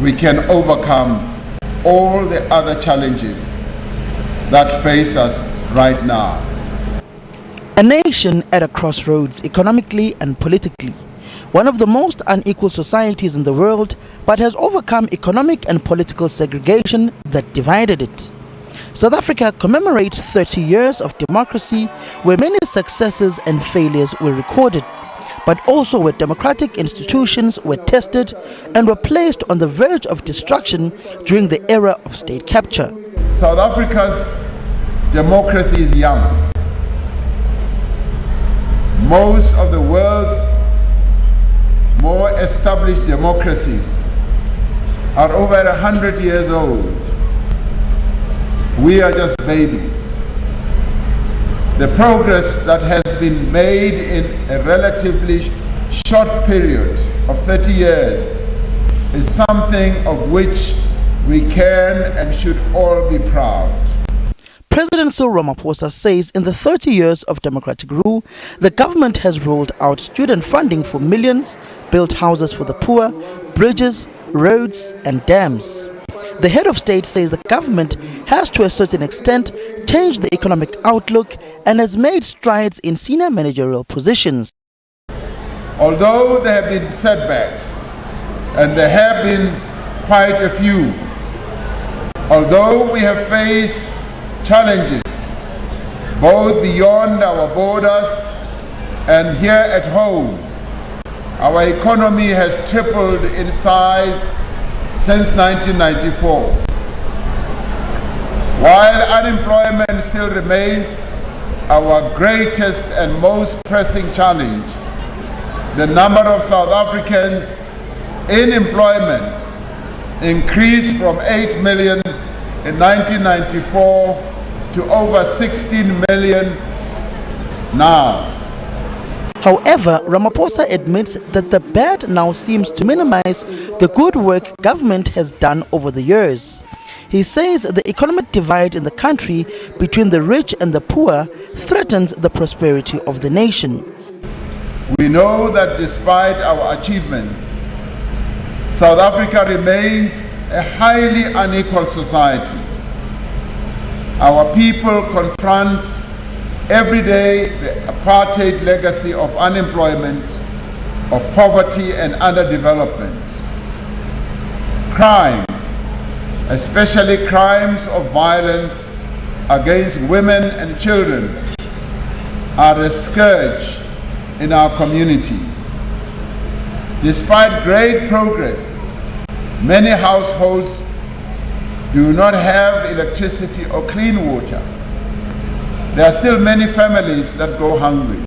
we can overcome all the other challenges that face us right now. A nation at a crossroads economically and politically, one of the most unequal societies in the world, but has overcome economic and political segregation that divided it. South Africa commemorates 30 years of democracy, where many successes and failures were recorded, but also where democratic institutions were tested and were placed on the verge of destruction during the era of state capture. South Africa's democracy is young. Most of the world's more established democracies are over 100 years old. We are just babies. The progress that has been made in a relatively short period of 30 years is something of which we can and should all be proud. President Cyril Ramaphosa says in the 30 years of democratic rule, the government has rolled out student funding for millions, built houses for the poor, bridges, roads and dams. The head of state says the government has to a certain extent changed the economic outlook and has made strides in senior managerial positions. Although there have been setbacks, and there have been quite a few, although we have faced challenges both beyond our borders and here at home, our economy has tripled in size since 1994. While unemployment still remains our greatest and most pressing challenge, the number of South Africans in employment increased from 8 million in 1994 to over 16 million now. However, Ramaphosa admits that the bad now seems to minimize the good work government has done over the years. He says the economic divide in the country between the rich and the poor threatens the prosperity of the nation. We know that despite our achievements, South Africa remains a highly unequal society. Our people confront every day the apartheid legacy of unemployment, of poverty and underdevelopment. Crime, especially crimes of violence against women and children, are a scourge in our communities. Despite great progress, many households do not have electricity or clean water. There are still many families that go hungry.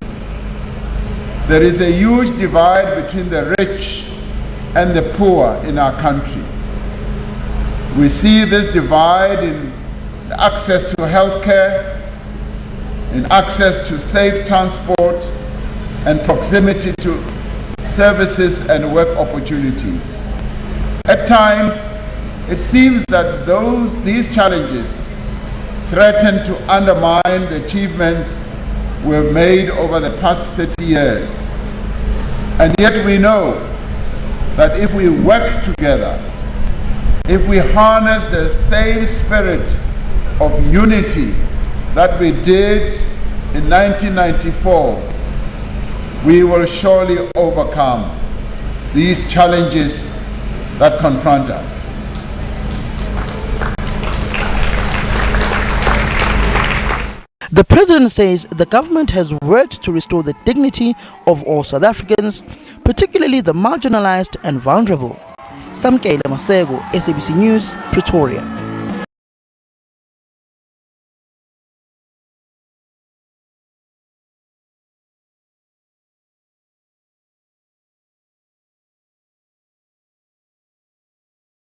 There is a huge divide between the rich and the poor in our country. We see this divide in access to healthcare, in access to safe transport, and proximity to services and work opportunities. At times, it seems that these challenges threaten to undermine the achievements we have made over the past 30 years. And yet we know that if we work together, if we harness the same spirit of unity that we did in 1994, we will surely overcome these challenges that confront us. The president says the government has worked to restore the dignity of all South Africans, particularly the marginalized and vulnerable. Samkela Masego, SABC News, Pretoria.